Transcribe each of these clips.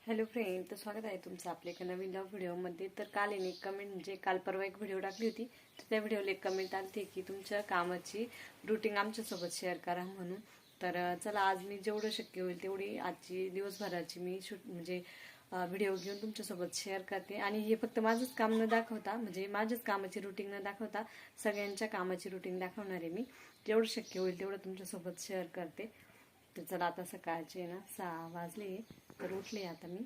Hello friend, तर स्वागत आहे तुमचं आपल्या एका नवीन व्हिडिओमध्ये. तर काल एक कमेंट म्हणजे काल परवा एक व्हिडिओ टाकली होती, तर त्या व्हिडिओला एक कमेंट आली की तुमच्या कामाची रुटीन आमच्यासोबत शेअर करा म्हणून. तर चला, आज मी जेवढं शक्य होईल तेवढी आजची दिवसभराची मी म्हणजे व्हिडिओ घेऊन तुमच्यासोबत शेअर करते. आणि हे फक्त माझंच काम न दाखवता, म्हणजे माझ्याच कामाची रुटीन न दाखवता सगळ्यांच्या कामाची रुटीन दाखवणार आहे. मी जेवढं शक्य होईल तेवढं तुमच्यासोबत शेअर करते. तर चला, आता सकाळचे ना 6 वाजले, तर उठले आता मी.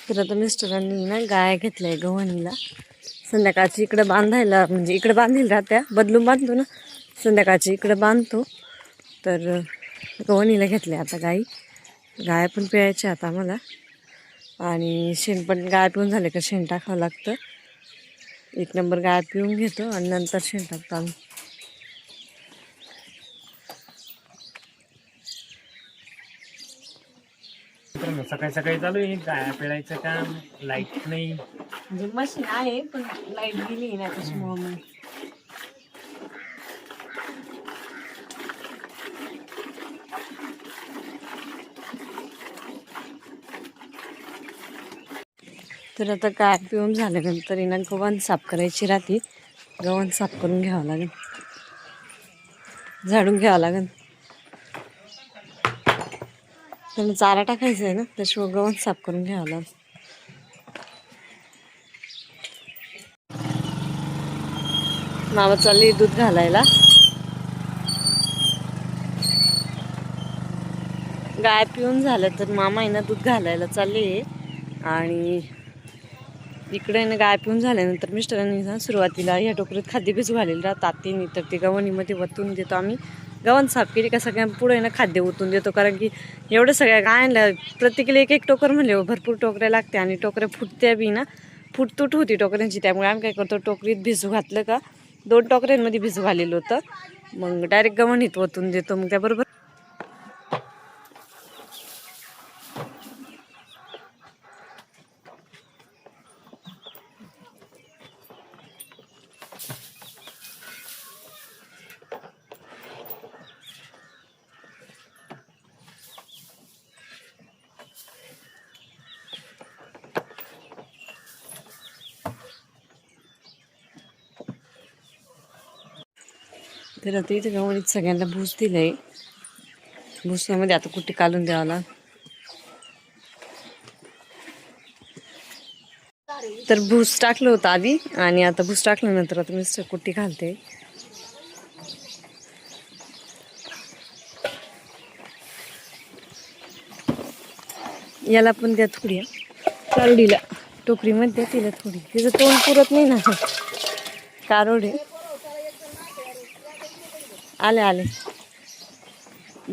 तर आता मिस्टरांनी ना गाय घेतल्या गव्हाणीला. संध्याकाळची इकडे बांधायला, म्हणजे इकडे बांधील राहत्या, बदलून बांधतो ना, संध्याकाळची इकडे बांधतो. तर गव्हाणीला घेतल्या आता गाई. गाय पण प्यायच्या आता मला. आणि शेण पण गाय पिऊन झाले का शेण टाकावं लागतं. एक नंबर गाय पिऊन घेतो आणि नंतर शेण टाकतो आम्ही. सकाळी सकाळी चालू आहे गाया पिळायचं काम. लाईट नाही, म्हणजे मशीन आहे पण लाईट गेली ना त्याच्यामुळे. तर आता गाय पिऊन झाल्यानंतर ना गव्हाण साफ करायची राहते. गव्हाण साफ करून घ्यावं लागेल, झाडून घ्यावं लागेल. त्यांना चारा टाकायचा आहे ना, त्याशिवाय गव्हाण साफ करून घ्यावं लागेल. मामा चालली दूध घालायला. गाय पिऊन झालं तर मामा आहे ना दूध घालायला चालले. आणि इकडे ना गाय पिऊन झाल्यानंतर मिस्टरांनी ना सुरुवातीला ह्या टोकरीत खाद्य भिजू घालेलं राहतात. ते तर ते गव्हाणीमध्ये वतून देतो आम्ही. गव्हाण साफ केली का सगळ्या पुढे ना खाद्य ओतून देतो, कारण की एवढं सगळ्या गायांना प्रत्येकीला एक एक टोकर म्हणले भरपूर टोकऱ्या लागते. आणि टोकऱ्या फुटत्या बी ना, फुटतूट होती टोकऱ्यांची. त्यामुळे आम्ही काय करतो, टोकरीत भिजू घातलं का 2 टोकऱ्यांमध्ये भिजू घालेलं होतं, मग डायरेक्ट गव्हाणीत ओतून देतो. मग त्याबरोबर तर आता इथे गव्हाणीत सगळ्यांना भूस दिलंय. भुसण्यामध्ये आता कुट्टी काढून द्यावाला. तर भूस टाकलं होतं आधी, आणि आता भूस टाकल्यानंतर आता मिस्टर कुट्टी घालते. याला पण द्या थोडी, कारडीला टोकरीमध्ये द्या तिला थोडी. तिचं तोंड पुरत नाही ना. कारोडे आले आले.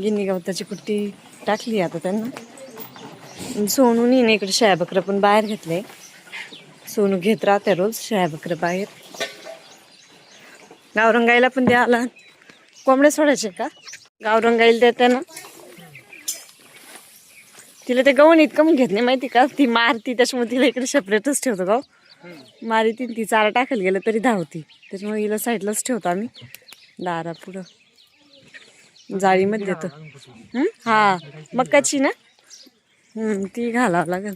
गिन्नी गवताची कुट्टी टाकली आता त्यांना. सोनूनी ना इकडे शेळ्या बकरं पण बाहेर घेतले. सोनू घेत राहते रोज शेळ्या बकरं बाहेर. गावरंगाईला पण द्यायला. कोंबड्या सोडायचे का गावरंगाईला देते ना. तिला ते गव्हाण इतकं घेत नाही माहिती का, ती मारती. त्याच्यामुळे तिला इकडे सेपरेटच ठेवतो. गाव मारी ती चारा टाकायला गेलं तरी धावती. त्याच्यामुळे हिला साईडलाच ठेवतो आम्ही, दारा पुढं जाळीमध्ये देतो. हा, मक्काची ना, ती घालावं लागेल.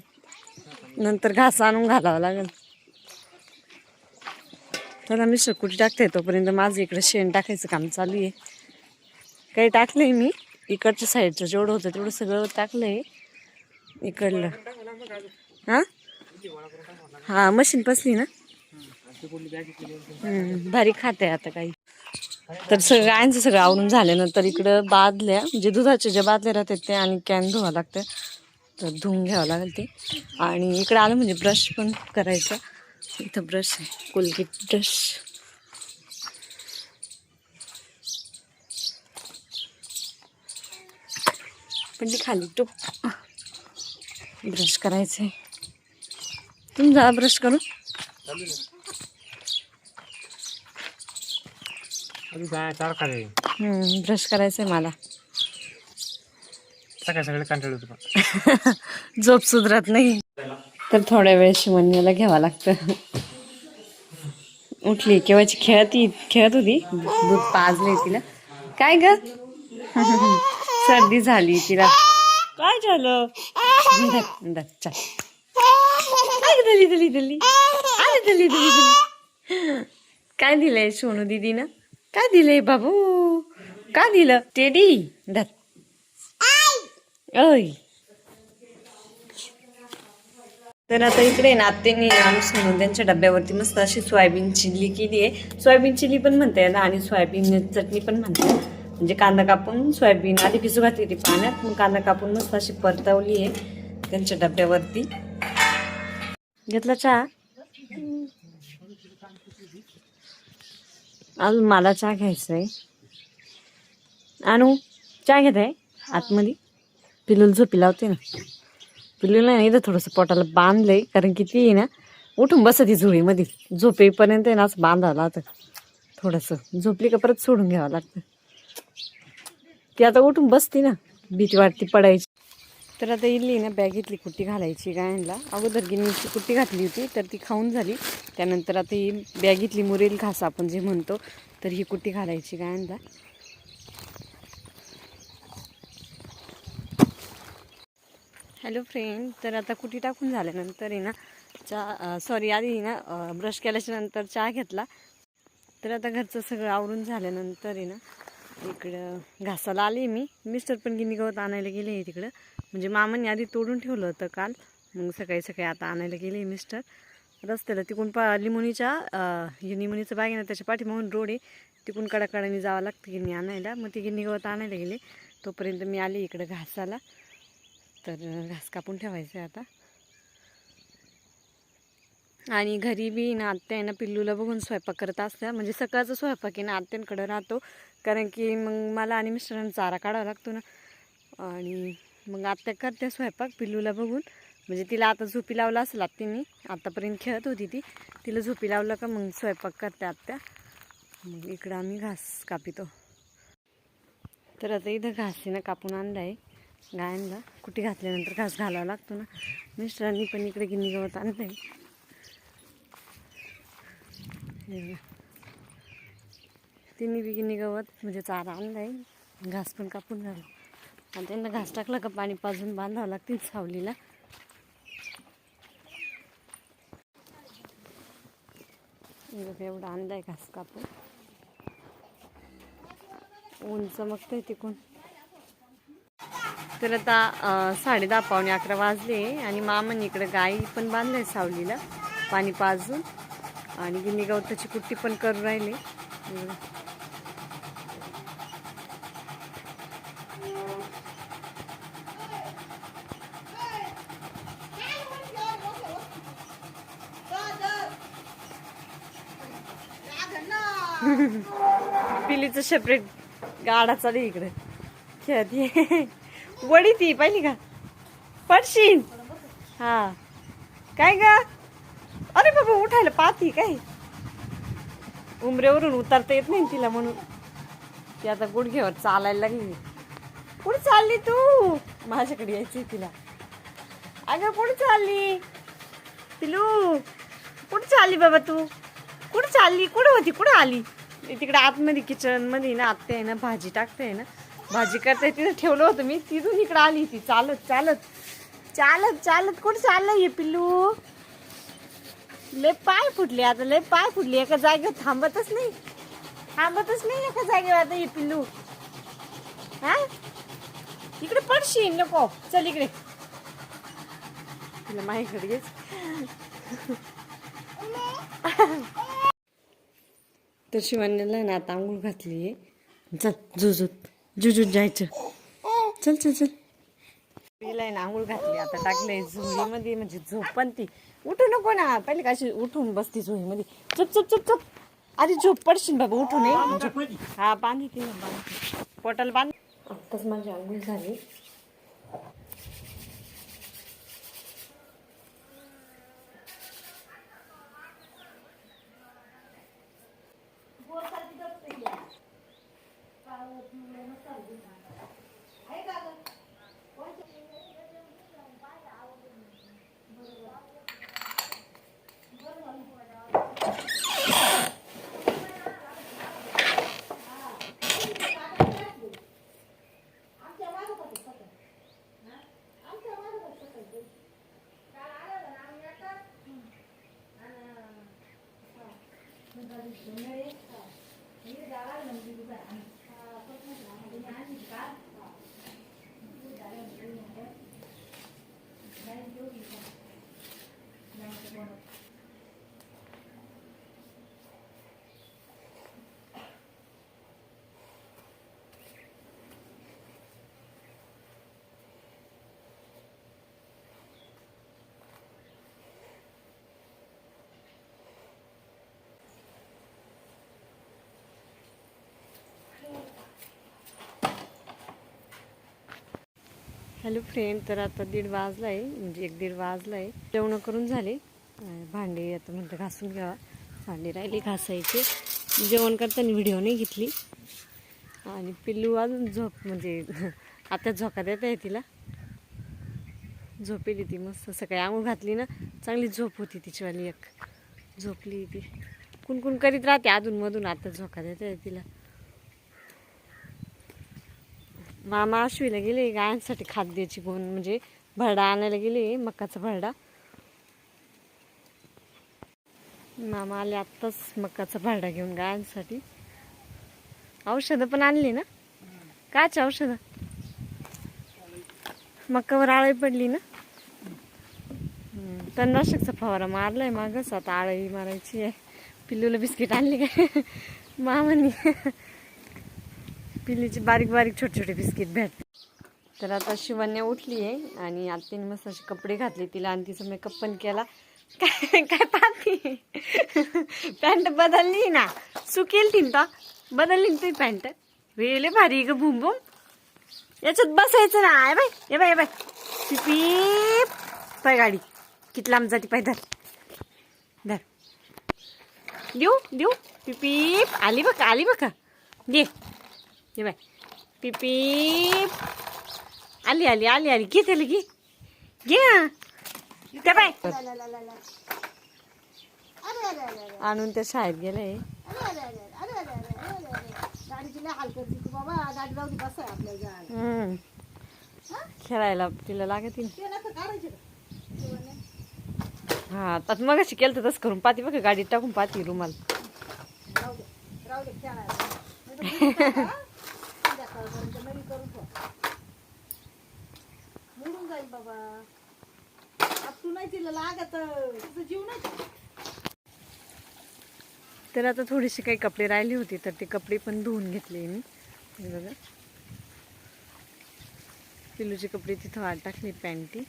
नंतर घास आणून घालावं लागेल. तर आम्ही कुठे टाकते तोपर्यंत माझं इकडे शेण टाकायचं काम चालू आहे. काही टाकलंय मी इकडच्या साईडचं, जेवढं होतं तेवढं सगळं टाकलंय इकडलं. हा मशीन पसली ना, भारी खाते आता काही. तर सगळं गायांचं सगळं आवरून झाल्यानंतर इकडं बादल्या, म्हणजे दुधाचे जे बादल्या राहतात ते आणि कॅन धुवा लागतं. तर धुवून घ्यावं लागेल ते. आणि इकडं आलं म्हणजे ब्रश पण करायचं. इथं ब्रश आहे, कोलगेट ब्रश. पण ती खाली तो ब्रश करायचं आहे. तुम्ही जा ब्रश करून. ब्रश करायचंय मला. सकाळी सकाळी कंटाळ होतो. झोप सुधरत नाही. तर थोड्या वेळ शिवण्याला घ्यावं लागतं. उठली केव्हाची खेळत होती. दूध पाजले तिला. काय ग सर्दी झाली तिला. काय झालं चल दली दली दली अरे दली दली दली काय दिलंय सोनू दीदीनं काय दिलंय बाबू काय दिलं टेडी धर ओय तर आता इकडे नात्याने सोनून त्यांच्या डब्यावरती मस्त अशी सोयाबीन चिल्ली केली आहे. सोयाबीन चिल्ली पण म्हणते ना आणि सोयाबीन चटणी पण म्हणते. म्हणजे कांदा कापून सोयाबीन आधी भिजू घातली ती पाण्यात मग कांदा कापून मस्त अशी परतवली आहे त्यांच्या डब्यावरती. घेतला चहा अजून मला चहा घ्यायचा आहे. आणू चहा घेत आहे आतमध्ये पिलूला झोपी लावते ना. पिलूला नाही इथं थोडंसं पोटाला बांधलंय कारण की ती ना उठून बसती झोळीमध्ये झोप येईपर्यंत आहे ना असं बांधावं लागतं. थोडंसं झोपली का परत सोडून घ्यावं लागतं. ती आता उठून बसती ना भीती वाटती पडायची. तर आता इल्ली ना बॅगीतली कुट्टी घालायची गायनला. अगोदर गिन्नीची कुट्टी घातली होती तर ती खाऊन झाली. त्यानंतर आता ही बॅगीतली मुरेल घास आपण जे म्हणतो तर ही कुट्टी घालायची गायनला. हॅलो फ्रेंड, तर आता कुटी टाकून झाल्यानंतर आहे ना चहा आधी ना ब्रश केल्याच्या नंतर चहा घेतला. तर आता घरचं सगळं आवरून झाल्यानंतर आहे ना इकडं घासाला आली मी. मिस्टर पण गिनी गवत आणायला गेले आहे तिकडं. म्हणजे मामांनी आधी तोडून ठेवलं होतं काल मग सकाळी सकाळी आता आणायला गेले मिस्टर. रस्त्याला तिकून लिंबुनीचं बाग आहे ना त्याच्या पाठीमागून रोड आहे तिकून कडाकडाने जावं लागतं गिन्नी आणायला. मग ती गिन्नी गवत आणायला गेले तोपर्यंत मी आली इकडं घासाला. तर घास कापून ठेवायचं आहे आता. आणि घरी बी ना आत्या आहे ना पिल्लूला बघून स्वयंपाक करत असत्या. म्हणजे सकाळचा स्वयंपाक आहे ना आत्यांकडं राहतो कारण की मग मला आणि मिस्टरांना चारा काढावा लागतो ना. आणि मग आत्या करते स्वयंपाक पिल्लूला बघून. म्हणजे तिला आता झोपी लावलं असेल आत्यांनी. आत्तापर्यंत खेळत होती ती. तिला झोपी लावलं का मग स्वयंपाक करते आत्या. मग इकडं आम्ही घास कापितो. तर आता इथं घास आहे ना कापून आणला आहे गायांना. कुटी घातल्यानंतर घास घालावा लागतो ना. मिस्टरांनी पण इकडे गिन्नी गवत आणलं आहे. तिन्ही बी गिन्नी गवत म्हणजे चारा आणला आहे. घास पण कापून झाला. आणि त्यांना घास टाकला का पाणी पाजून बांधावं लागतील सावलीला. एवढं आणलं आहे घास कापून. ऊन चमकतंय तिकून. तर आता 10:30-11 वाजले आणि मामांनी इकडे गाई पण बांधले सावलीला पाणी पाजून. आणि गिन्नी गवताची कुट्टी पण करून राहिली. पिलीचं सेपरेट गाडा चालू इकडे खेळती. वडी ती पाहिली का पडशीन. हा काय ग अरे बाबा उठायला पाहती काय. उमरेवरून उतरता येत नाही तिला म्हणून ती आता गुडघ्यावर चालायला लागली. कुठे चालली तू. माझ्याकडे यायची तिला. अगं कुठे चालली पिलू. कुठे चालली बाबा तू. कुठे चालली कुठे होती कुठे आली. तिकडे आतमध्ये किचन मध्ये ना आत्या आहे ना भाजी टाकते ना भाजी करते. तिथं ठेवलं होतं मी. तिथून इकडे आली ती चालत चालत चालत चालत. कुठे चाललंय पिल्लू. लय पाय फुटले आता. लय पाय फुटले. एका जागेवर थांबतच नाही एका जागेवर आता हे पिल्लू. हा इकडे पडशील नको. चल इकडे तिला माझ्याकडे घेच. तर शिवानीला ना आता आंघोळ घातली आहे. चल जुजूत जायचं. चल चल चल. तिला ना आंघोळ घातली आता टाकलंय झोळीमध्ये. म्हणजे झोप पण ती उठू नको ना. पहिले कशी उठून बसती झोळीमध्ये. चुप चुप चुप चुप. आधी झोप पडशील बाबा. उठू नये. हा बांधी ती पोटाला बांध. आत्ताच माझी आंघोळ झाली. हॅलो फ्रेंड, तर आता 1:30 वाजला आहे, म्हणजे 1-1:30 वाजला आहे. जेवण करून झाले. भांडे आता म्हणते घासून घ्यावा. भांडे राहिले घासायचे. जेवण करताना व्हिडिओ नाही घेतली. आणि पिल्लू अजून झोप, म्हणजे आता झोका देता आहे तिला. झोपेली ती मस्त. सकाळी आंघोळ घातली ना, चांगली झोप होती तिचीवाली. एक झोपली ती. कुणकुण करीत राहते अधूनमधून. आता झोका देता आहे तिला. मामा आश्वीला गेले गायांसाठी खाद्याची म्हणजे भरडा आणायला गेले, मकाचा भरडा. मामा आले आत्ताच मकाचा भरडा घेऊन गायांसाठी. औषधं पण आणली ना? कायची औषधं? मक्कावर आळी पडली ना? तणनाशकचा फवारा मारलाय मागच. आता आळी मारायची आहे. पिल्लूला बिस्किट आणली काय मामानी. पिल्लीची बारीक बारीक छोटे छोटे बिस्किट भेटते. तर आता शिवण्या उठली आहे आणि आत्याने मस्त असे कपडे घातले तिला आणि तिचा मेकअप पण केला. काय काय पाहते? पॅन्ट बदलली ना, सुकेल तिंता बदलली तुझी पॅन्ट. वेले भारी ग भूम भूम. याच्यात बसायचं ना. बाय ये बाय बाय पिपीप. पाय गाडी किती लांब जाते. पाय धर धर. देऊ देऊ. पिपीप आली बघ, आली बघ. घे ये बाय पिपीप. आली आली आली आली. घे त्याला, घे घे त्या बाय. आणून त्या शाळेत गेले. खेळायला तिला लागत. हा तर मग अशी केलं तर तसं करून पाहते बघ. गाडीत टाकून पाहते रुमाल. तर आता थोडीशी काही कपडे राहिले होते, तर ते कपडे पण धुवून घेतले मी. बघा पिल्लूचे कपडे तिथं वाट टाकले. पॅन्टी.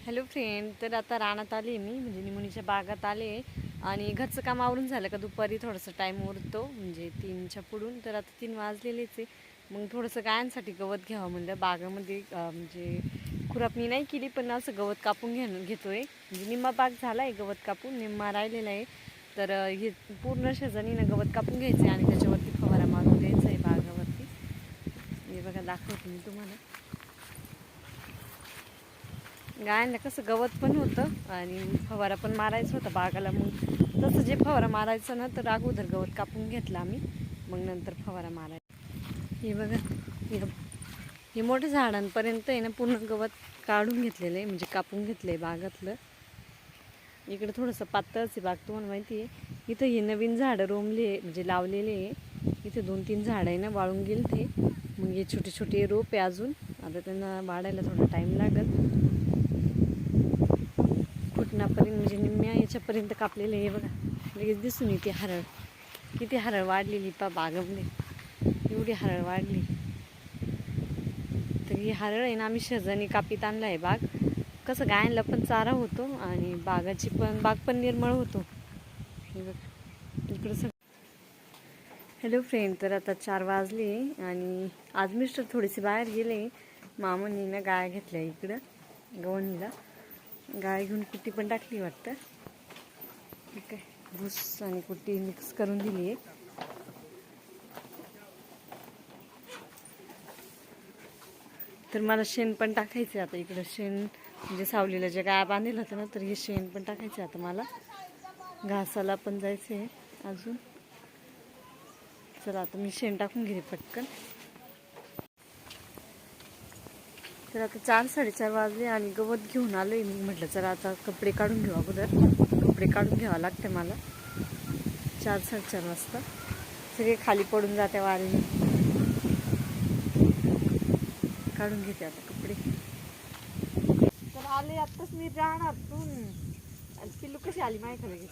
हॅलो फ्रेंड, तर आता रानात आले मी, म्हणजे निमुनीच्या बागात आले. आणि घरचं काम आवरून झालं का दुपारी थोडंसं टाईम उरतो, म्हणजे 3च्या पुढून. तर आता 3 वाजलेलेच आहे. मग थोडंसं गायांसाठी गवत घ्यावं म्हणलं. बागामध्ये म्हणजे खुरापणी नाही केली, पण असं गवत कापून घेतोय. म्हणजे निम्मा बाग झाला आहे गवत कापून, निम्मा राहिलेला आहे. तर हे पूर्ण शेजारीनं गवत कापून घ्यायचं आहे आणि त्याच्यावरती फवारा मारून द्यायचा आहे बागावरती. हे बघा दाखवते मी तुम्हाला. गायांना कसं गवत पण होतं आणि फवारा पण मारायचा होता बागाला. मग तसं जे फवारा मारायचं ना, तर अगोदर गवत कापून घेतलं आम्ही, मग नंतर फवारा मारायचा. हे बघा हे मोठ्या झाडांपर्यंत आहे ना पूर्ण गवत काढून घेतलेलं आहे, म्हणजे कापून घेतलं आहे बागातलं. इकडे थोडंसं पातळच आहे बाग, तुम्हाला माहिती आहे. इथं हे नवीन झाडं रोमले म्हणजे लावलेले आहे. इथे 2-3 झाडं आहे ना वाळून गेले ते. मग हे छोटे छोटे रोप आहे अजून. आता त्यांना वाढायला थोडा टाईम लागेल. फुटण्यापर्यंत म्हणजे निम्म्या याच्यापर्यंत कापलेले आहे. बघा लगेच दिसून येते हरळ. किती हरळ वाढलेली पा बागामध्ये. एवढी हरळ वाढली. तर ही हरळ आहे ना, आम्ही शेजारी कापीत आणला आहे बाग. कसं गायांना पण चारा होतो आणि बाग पण निर्मळ होतो. इकडं सग. हॅलो फ्रेंड, तर आता 4 वाजले आणि आज मिस्टर थोडेसे बाहेर गेले. मामांनी ना गाय घेतल्या इकडं गवणीला. गाय घेऊन कुट्टी पण टाकली वाटतं. ठीक आहे, भूस आणि कुट्टी मिक्स करून दिली आहे. तर मला शेण पण टाकायचं आता. इकडं शेण म्हणजे सावलीला जे गाय बांधलेलं होतं ना, तर हे शेण पण टाकायचं आता मला. घासाला पण जायचं आहे अजून. चला आता मी शेण टाकून घेते पटकन. तर आता 4-4:30 वाजले आणि गवत घेऊन आलोय मी. म्हटलं चला आता कपडे काढून घेऊ अगोदर. कपडे काढून घ्यावं लागते मला 4-4:30 वाजता. सगळे खाली पडून जाते वारीने. काढून घेते आता कपडे. तर आले आत्ताच मी रानातून. आणि पिल्लू कशी आली माहिती लगेच.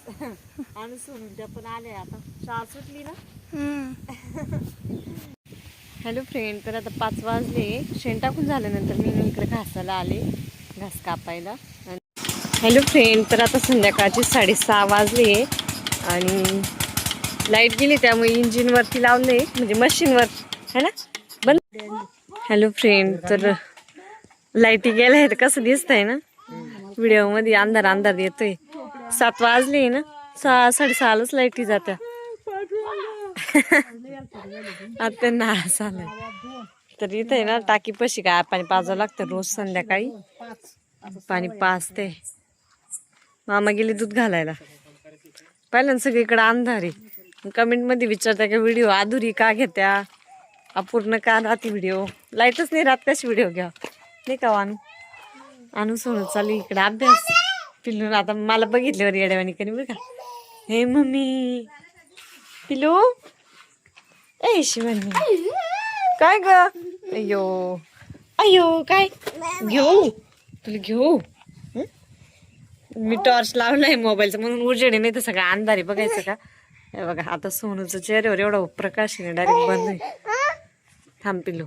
आणि सोडून त्या पण आले आता. शाळा सुटली ना. हॅलो फ्रेंड, तर आता 5 वाजले. शेण टाकून झाल्यानंतर मी इकडे घासाला आले, घास कापायला. हॅलो फ्रेंड, तर आता संध्याकाळचे 6:30 वाजले आणि लाईट गेली त्यामुळे इंजिनवरती लावले, म्हणजे मशीनवर है ना बंद. हॅलो फ्रेंड, तर लाईटी गेल्या तर कसं दिसतंय ना व्हिडिओमध्ये, अंधार अंधार येतोय. 7 वाजले ना, 6-6:30लाच लाईटी जात्या. आता नास आलाय. तर इथे आहे ना टाकी पशी काय पाणी पाजावं लागतं रोज संध्याकाळी. पाणी पाजते. मामा गेले दूध घालायला. पाहिलं ना सगळीकडे अंधार आहे. कमेंट मध्ये विचारता का व्हिडिओ अधुरी का घेत्या, अपूर्ण का राहते व्हिडिओ. लाईटच नाही राहत कशी व्हिडिओ घ्या नाही का. आणू सोडून चालू इकडे अभ्यास. पिल्लू आता मला बघितल्यावर येड्यावानी करी बरं का. हे मम्मी पिल्लू ए शिवानी काय ग. अयो अयो काय घेऊ तुला घेऊ. मी टॉर्च लावलाय मोबाईलचा म्हणून उजेड नाही तर सगळं अंधार आहे. बघायचं का. हे बघा आता सोनूचं चेहऱ्यावर एवढा प्रकाश आहे डायरेक्ट बंद आहे. थांब पिल्लू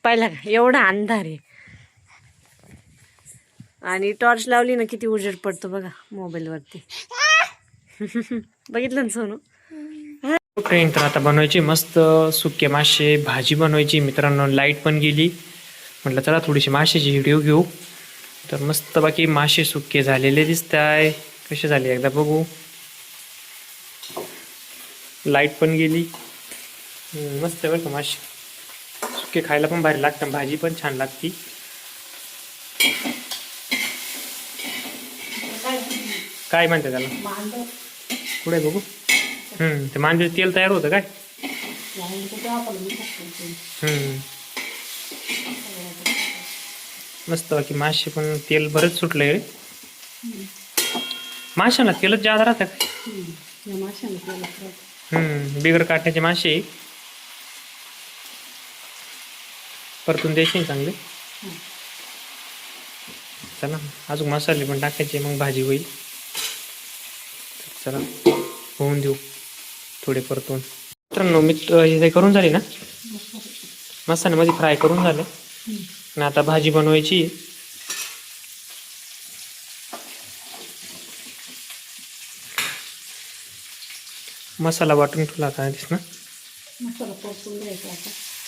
पाहिला का एवढा अंधार आहे. आणि टॉर्च लावली ना किती उजेड पडतो बघा मोबाईल वरती. बघितलं ना सोनू. ट्रेन तर आता बनवायची मस्त सुके मासे भाजी बनवायची. मित्रांनो लाईट पण गेली. म्हटलं चला थोडीशी माशाची व्हिडिओ घेऊ. तर मस्त बाकी मासे सुके झालेले दिसत आहे. कसे झाले एकदा बघू. लाईट पण गेली. मस्त आहे बरं का मासे. सुके खायला पण भारी लागतं. भाजी पण छान लागती. काय म्हणते त्याला पुढे बघू. ते मांजर तेल तयार होतं काय. मस्त बाकी मासे पण तेल बरंच सुटलंय. माशाला तेलच जादा राहतं काय. बिगर काट्याचे मासे परतून द्यायचे चांगले. चला अजून मसाले पण टाकायचे मग भाजी होईल. चला होऊन देऊ थोडे परतून. मित्रांनो हे करून झाली ना मसाल्यामध्ये फ्राय करून झाले. आणि आता भाजी बनवायची. मसाला वाटून ठेवला आता आधीच ना.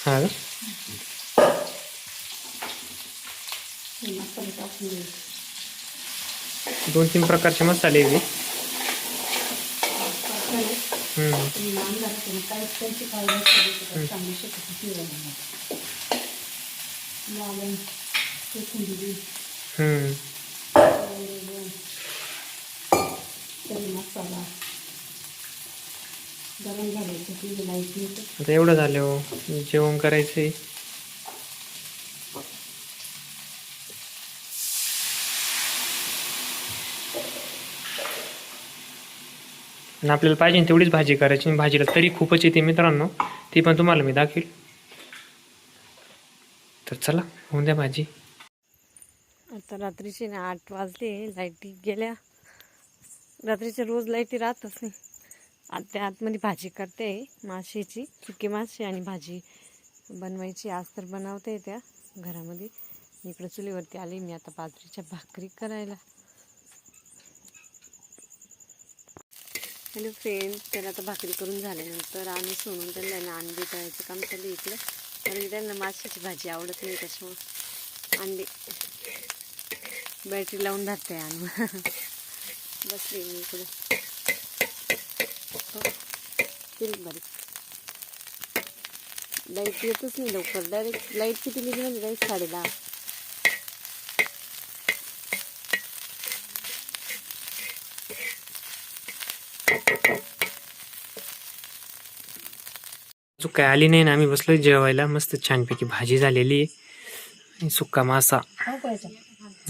हा का. दोन तीन प्रकारचे मसाले आहे. आता एवढं झालं हो जेवण करायचंय. आणि आपल्याला पाहिजे तेवढीच भाजी करायची. भाजीला तरी खूपच येते मित्रांनो. ती पण तुम्हाला मी दाखवेल. तर चला होऊन द्या भाजी. आता रात्रीचे ना 8 वाजले. लाईटी गेल्या. रात्रीच्या रोज लाईटी राहतच नाही. आता आतमध्ये भाजी करते माशाची. सुके मासे आणि भाजी बनवायची. आज तर बनवते त्या घरामध्ये. इकडं चुलीवरती आली मी आता बाजरीच्या भाकरी करायला. हॅलो फ्रेंड, तर आता भाकरी करून झाल्यानंतर आणि सोडून त्यांना अंडे तळायचं काम चालू इकडं. कारण त्यांना माशाची भाजी आवडत नाही त्याच्यामुळे अंडे बॅटरी लावून धरते आणून. बसले मी इकडं. बारीक लाईट येतच नाही लवकर. डायरेक्ट लाईट किती निघली म्हणजे डायरेक्ट 10:30. अजून काय आली नाही ना, आम्ही बसलोय जेवायला. मस्त छानपैकी भाजी झालेली आहे आणि सुक्का मासा.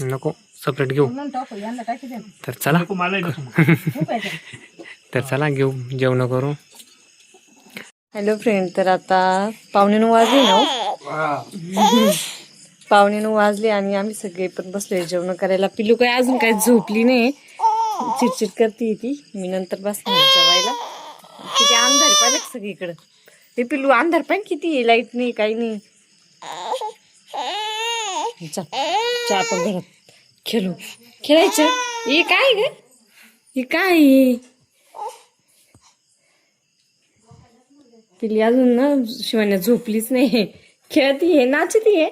नको सेपरेट घेऊ. तर चला तर चला घेऊ, जेवण करू. हॅलो फ्रेंड, तर आता 9:15 वाजले ना हो? 9:15 वाजले आणि आम्ही सगळे पण बसलोय जेवण करायला. पिल्लू काय अजून काही झोपली नाही, चिडचिड करते ती. मी नंतर बसणार जेवायला. किती अंधार पाहिलं का सगळीकडं. ते पिल्लू अंधार पाहिजे किती आहे, लाईट नाही काही नाही. चहा पण घरात खेळू खेळायचं. हे काय ग, हे काय आहे? पिल्ली अजून ना शिवान्या झोपलीच नाही, खेळती आहे, नाचती आहे.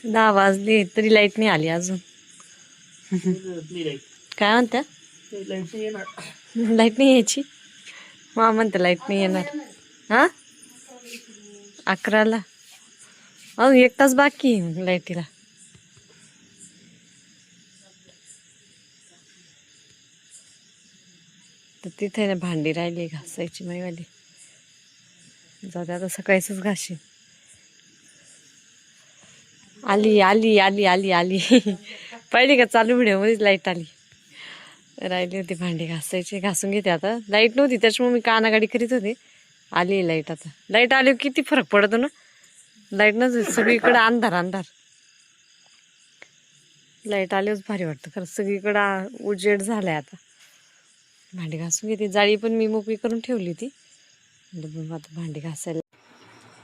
10 वाजले तरी लाईट नाही आली अजून. काय म्हणत्या? लाईट नाही यायची. मा म्हणते लाईट नाही येणार. हा 11ला. अहो 1 तास बाकी आहे लाईटीला. तर तिथे ना भांडी राहिली घासायची माईवाली. जाऊ दे आता सकाळीच घाशी. आली आली आली आली आली पाहिली का, चालू व्हिडिओ मध्येच लाईट आली. राहिली होती भांडी घासायची, घासून घेते आता. लाईट नव्हती त्याच्यामुळे मी कानागाडी करीत होते. आली लाईट आता. लाईट आली किती फरक पडतो ना. लाईट नव्हती सगळीकडे अंधार अंधार. लाईट आल्याच भारी वाटतं खरं. सगळीकडं उजेड झालाय आता. भांडी घासून घेते. जाळी पण मी मोकळी करून ठेवली होती. आता भांडी घासायला.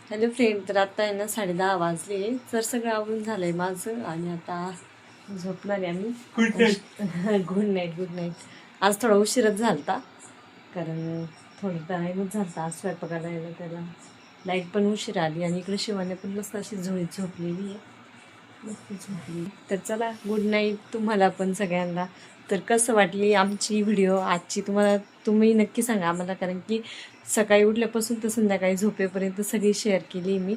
हॅलो फ्रेंड, तर आता आहे ना 10:30 वाजले. तर सगळं आवरून झालंय माझं आणि आता झोपणार आहे आम्ही. Good night good night. आज थोडा उशीरच झालता, कारण थोडं टाईमच झालता आज स्वयंपाकाला यायला. त्याला लाईट पण उशीर आली आणि इकडे शिवाने पण मस्त अशी झोळीत झोपलेली आहे. मस्त झोपली. तर चला गुड नाईट तुम्हाला पण सगळ्यांना. तर कसं वाटली आमची व्हिडिओ आजची, तुम्ही नक्की सांगा आम्हाला, कारण की सकाळी उठल्यापासून तर संध्याकाळी झोपेपर्यंत सगळी शेअर केली मी.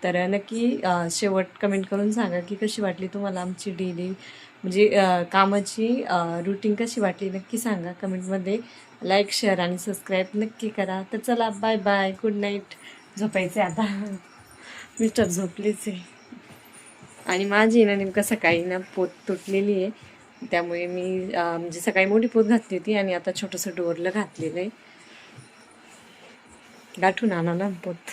तर नक्की शेवट कमेंट करून सांगा की कशी वाटली तुम्हाला आमची डेली म्हणजे कामाची रुटीन कशी वाटली. नक्की सांगा कमेंटमध्ये. लाईक शेअर आणि सबस्क्राईब नक्की करा. तर चला बाय बाय, गुड नाईट. झोपायचं आहे आता. मिस्टर झोपलेच आहे आणि माझी ना नेमकं सकाळी ना पोत तुटलेली आहे. त्यामुळे मी म्हणजे सकाळी मोठी पोत घातली होती आणि आता छोटंसं डोरलं घातलेलं आहे. गाठून आणा ना पोत.